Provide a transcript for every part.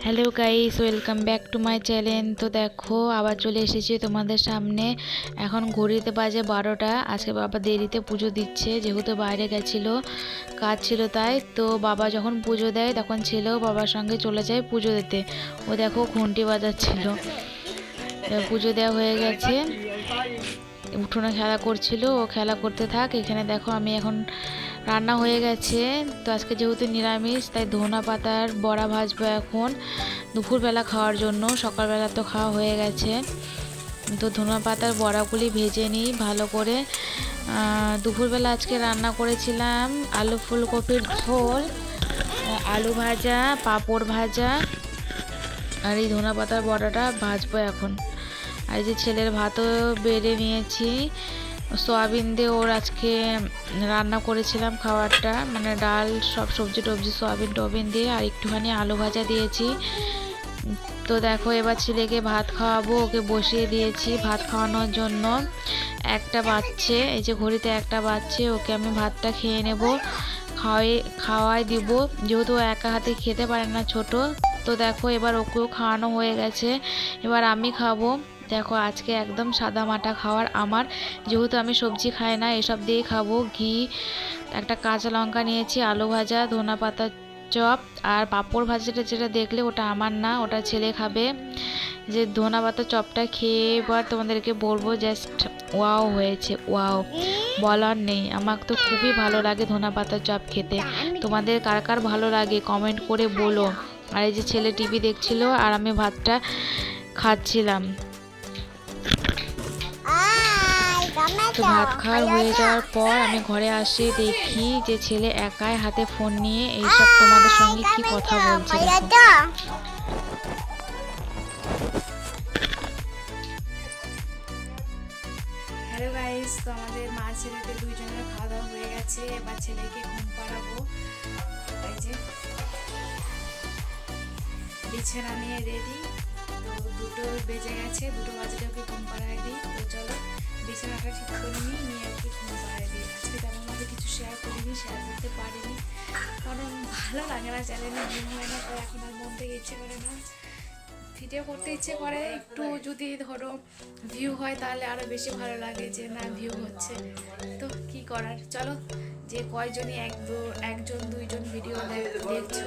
Hello guys, welcome back to my channel. তো দেখো আবার চলে এসেছি তোমাদের সামনে। এখন ঘড়িতে বাজে 12টা। আজকে বাবা দেরিতে পুজো দিচ্ছে, যেহেতু বাইরে গেছিলো, কাজ ছিল তাই। তো বাবা যখন পুজো দেয় তখন ছেলেও বাবার সঙ্গে চলে যায় পুজো দিতে। ও দেখো ঘন্টি বাজাচ্ছিল। পুজো দেওয়া হয়ে গেছে, উঠোনে খেলা করছিল, ও খেলা করতে থাক। এখানে দেখো আমি এখন রান্না হয়ে গেছে। তো আজকে যেহেতু নিরামিষ তাই ধনা পাতার বড়া ভাজবো এখন দুপুরবেলা খাওয়ার জন্য। সকালবেলা তো খাওয়া হয়ে গেছে। তো ধনা পাতার বড়াগুলি ভেজে নিই ভালো করে। দুপুরবেলা আজকে রান্না করেছিলাম আলু ফুলকপির ঝোল, আলু ভাজা, পাঁপড় ভাজা, আর এই ধনা পাতার বড়াটা ভাজবো এখন। আর এই যে ছেলের ভাতও বেড়ে নিয়েছি, সয়াবিন দিয়ে ওর আজকে রান্না করেছিলাম খাবারটা, মানে ডাল, সব সবজি টবজি সয়াবিন টবিন দিয়ে, আর একটুখানি আলু ভাজা দিয়েছি। তো দেখো এবার ছেলেকে ভাত খাওয়াবো, ওকে বসিয়ে দিয়েছি ভাত খাওয়ানোর জন্য। একটা বাচ্চে, এই যে ঘড়িতে একটা বাচ্চে, ওকে আমি ভাতটা খেয়ে নেব, খাওয়াই দিব, যেহেতু ও একা হাতে খেতে পারে না ছোট। তো দেখো এবার ওকেও খাওয়ানো হয়ে গেছে, এবার আমি খাবো। দেখো আজকে একদম সাদা মাটা খাওয়ার আমার, যেহেতু আমি সবজি খাই না, এসব দিয়েই খাবো। ঘি, একটা কাঁচা লঙ্কা নিয়েছি, আলু ভাজা, ধনা পাতা চপ, আর পাঁপড় ভাজাটা যেটা দেখলে ওটা আমার না, ওটা ছেলে খাবে। যে ধনা পাতা চপটা খেয়ে এবার তোমাদেরকে বলবো জাস্ট ওয়াও হয়েছে, ওয়াও, বলার নেই। আমার তো খুবই ভালো লাগে ধনা পাতা চপ খেতে। তোমাদের কার কার ভালো লাগে কমেন্ট করে বলো। আর এই যে ছেলে টিভি দেখছিল আর আমি ভাতটা খাচ্ছিলাম। তো ভাত খাওয়ার হয়ে যাওয়ার পর আমি ঘরে আসি, দেখি যে ছেলে একাই হাতে ফোন নিয়ে এইসব তোমাদের সঙ্গে কি কথা বলছে। হ্যালো গাইস, তো আমাদের মা ছেলেতে দুইজনের খাওয়া দাওয়া হয়ে গেছে। এবার ছেলেকে ঘুম পাড়াবো। এই যে বিছানা নিয়ে রেডি। তো 2টো বেজে গেছে, 2টো বাজলে ওকে ঘুম পাড়ায় দিই। তো চলো বিছানাটা ঠিক করে নিয়ে ওকে ঘুম পাড়ায় দিই। আজকে তেমনভাবে কিছু শেয়ার করতে পারিনি, কারণ ভালো লাগে না, চ্যানেলে ভিউ হয় না, তাই এখন আর মন থেকে ইচ্ছে করে না। ভিডিও করতে ইচ্ছে করে, একটু যদি ধরো ভিউ হয় তাহলে আরও বেশি ভালো লাগে যে না ভিউ হচ্ছে। তো কি করার, চলো যে কয়জনই একজন দুইজন ভিডিও দেখছো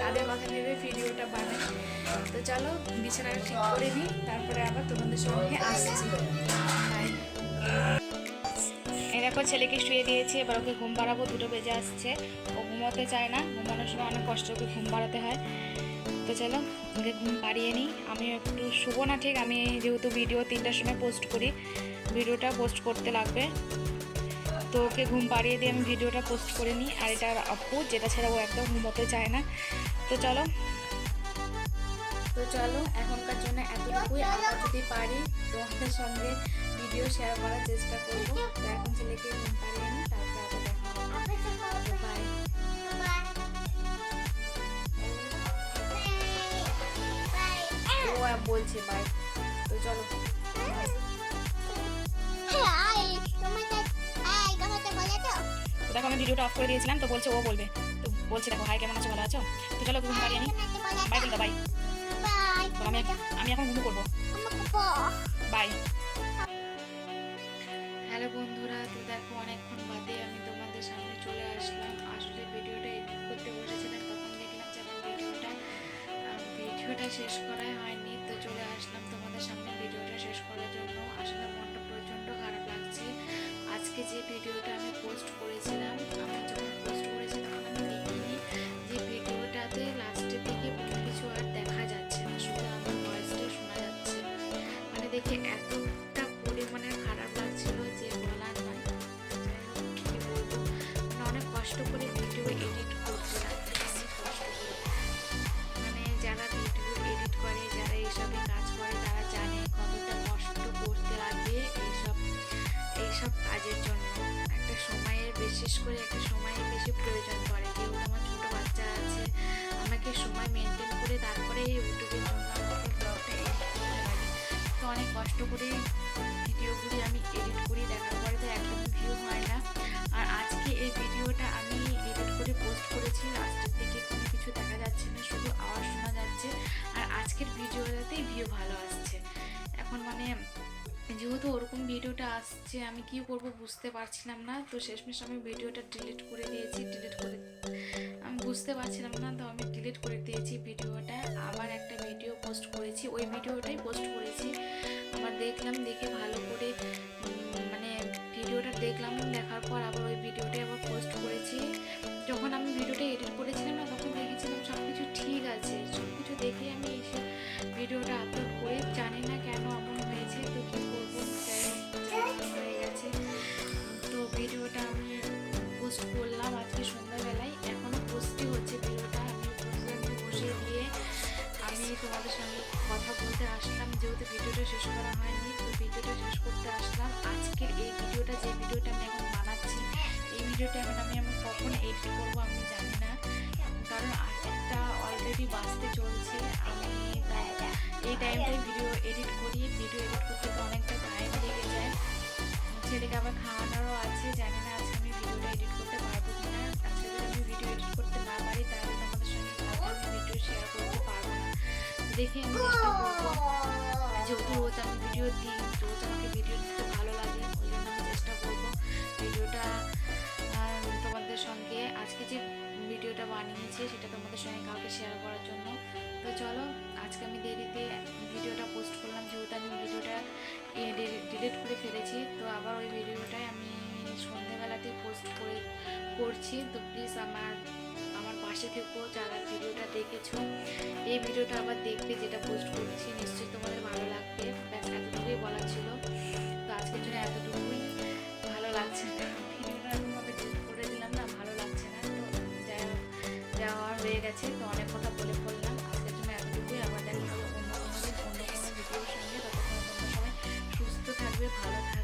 তাদের কথা ভেবে ভিডিওটা বানাই। তো চলো বিছানাটা ঠিক করে নিই, তারপরে আবার তোমাদের সঙ্গে আসছি। এরকম ছেলেকে শুয়ে দিয়েছি, এবার ওকে ঘুম পাড়াবো। 2টো বেজে আসছে, ও ঘুমোতে চায় না, ঘুমানোর সময় অনেক কষ্ট করে ঘুম পাড়াতে হয়। তো চলো ওকে ঘুম পাড়িয়ে নিই। আমি একটু শুবো না ঠিক, আমি যেহেতু ভিডিও 3টার সময় পোস্ট করি, ভিডিওটা পোস্ট করতে লাগবে। তো ওকে ঘুম পাড়িয়ে দিয়ে আমি ভিডিওটা পোস্ট করে নিই। আর এটা আপু, যেটা ছাড়া ও একদম ঘুমোতে চায় না। তো চলো এখনকার জন্য এতটুকুই। আবার যদি পারি তোমাদের সঙ্গে ভিডিও শেয়ার করার চেষ্টা করবো। তো এখন ছেলেকে ঘুম পাড়িয়ে নিই, তারপরে আবার দেখা হবে। বাই। ও বলছে বাই। তো চলো, দেখো আমি ভিডিওটা অফ করে দিয়েছিলাম, তো বলছে ও বলবে। তো বলছে দেখো হাই, কেমন আছো, ভালো আছো? তো চলো ঘুম পাড়িয়ে নিই। বাই বলতো, বাই। তো আমি এখন ঘুম করবো। বাই। হ্যালো বন্ধুরা, তো দেখো অনেকক্ষণ বাদে আমি তোমাদের সামনে চলে আসলাম। আসলে ভিডিওটা এডিট করতে বসেছিলাম, তখন দেখলাম যে আমার ভিডিওটা শেষ করাই হয়নি। তো চলে আসলাম তোমাদের সামনে ভিডিওটা শেষ করার জন্য। আসলে মনটা প্রচণ্ড খারাপ লাগছে। আজকে যে ভিডিওটা আমি পোস্ট করেছিলাম, আমি যখন পোস্ট করেছি তখন আমি দেখিনি যে ভিডিওটাতে লাস্টের দিকে কোনো কিছু আর দেখা যাচ্ছে না, শুধু আমার ভয়েসটা শোনা যাচ্ছে। মানে দেখে এতটা পরিমাণে খারাপ লাগছিল যে বলার নয়। যাই হোক, কী বলবো, মানে অনেক কষ্ট করে ভিডিও এডিট করতে লাগে, অনেক কষ্ট করে। মানে যারা ভিডিও এডিট করে, যারা এইসবে কাজ করে, তারা জানে কতটা কষ্ট করতে লাগে এইসব কাজের জন্য। একটা সময়ের, বিশেষ করে একটা সময়ের বেশি প্রয়োজন পড়ে। যেহেতু আমার ছোটো বাচ্চা আছে, আমাকে সময় মেনটেন করে তারপরে ইউটিউবের জন্য আমাকে ব্লগটা এডিট করতে লাগে। তো অনেক কষ্ট করে ভিডিওগুলি আমি এডিট করি, দেখার পরে তো একদম ভিউ হয় না। আর আজকে এই ভিডিওটা আমি এডিট করে পোস্ট করেছি, লাস্টের দিকে কোনো কিছু দেখা যাচ্ছে না, শুধু আওয়াজ শোনা যাচ্ছে। যেহেতু ওরকম ভিডিওটা আসছে আমি কি করব বুঝতে পারছিলাম না, তো শেষমেশ আমি ভিডিওটা ডিলিট করে দিয়েছি। আমি বুঝতে পারছিলাম না, তো আমি ডিলিট করে দিয়েছি ভিডিওটা। আবার একটা ভিডিও পোস্ট করেছি, ওই ভিডিওটাই পোস্ট করেছি। আবার দেখলাম, দেখে ভালো করে মানে ভিডিওটা দেখলাম, দেখার পর আবার ওই ভিডিওটাই আবার পোস্ট করেছি। যখন আমি ভিডিওটা এডিট করেছিলাম না, তখন দেখেছিলাম সব কিছু ঠিক আছে, সব কিছু দেখে আমি এসে ভিডিওটা আপলোড করে, জানি না কেন এমন হয়েছে, তো কী করবো, যাই হোক হয়ে গেছে। তো ভিডিওটা আমি পোস্ট করলাম আজকে সন্ধ্যাবেলায়, এখনও পোস্টই হচ্ছে ভিডিওটা। আমি বসিয়ে দিয়ে আমি তোমাদের সঙ্গে কথা বলতে আসলাম, যেহেতু ভিডিওটা শেষ করা হয়নি, তো ভিডিওটা শেষ করতে আসলাম। আজকের এই ভিডিওটা, যে ভিডিওটা আমি এখন বানাচ্ছি, এই ভিডিওটা এখন আমি কখন এডিট করবো আমি জানি না, কারণ একটা অলরেডি বাজতে চলছে। আমি এই টাইমটাই ভিডিও এডিট করি, ভিডিও এডিট করতে তো অনেকটা টাইম লেগে যায়, ছেলেকে আবার খাওয়ানোরও আছে। জানি না আজকে আমি ভিডিওটা এডিট করতে পারবো কিনা। আজকে যদি আমি ভিডিও এডিট করতে না পারি, তাহলে তোমাদের সঙ্গে কালকে আমি ভিডিও শেয়ার করতে পারবো না। দেখে আমি চেষ্টা করবো, যেহেতু রোজ আমি ভিডিও দিই, রোজ আমাকে ভিডিও দিতে ভালো লাগে, ওই জন্য আমি চেষ্টা করবো ভিডিওটা তোমাদের সঙ্গে, আজকে যে ভিডিওটা বানিয়েছি সেটা তোমাদের সঙ্গে কালকে শেয়ার করার জন্য। তো চলো, আজকে আমি দেরিতে ভিডিওটা পোস্ট করলাম, যেহেতু আমি ভিডিওটা ডিলিট করে ফেলেছি, তো আবার ওই ভিডিওটাই আমি সন্ধ্যেবেলাতে পোস্ট করছি। তো প্লিজ আমার পাশে থেকো, যারা ভিডিওটা দেখেছো, এই ভিডিওটা আবার দেখবে, যেটা পোস্ট করছি, নিশ্চয়ই তোমাদের ভালো লাগবে। ব্যাস এতটুকুই বলার ছিল। তো আজকের জন্য এতটুকুই, ভালো লাগছে না ভিডিওটা এরকমভাবে ডিলিট করে দিলাম না, ভালো লাগছে না। তো যাই হোক, যাওয়ার হয়ে গেছে, তো অনেক কথা বলে ফেললাম। আজকের জন্য এতটুকুই, আবার দেখা হবে অন্য কোনো দিন অন্য কোনো ভিডিওর সঙ্গে। ততক্ষণ তোমরা সবাই সুস্থ থাকবে, ভালো থাকবে।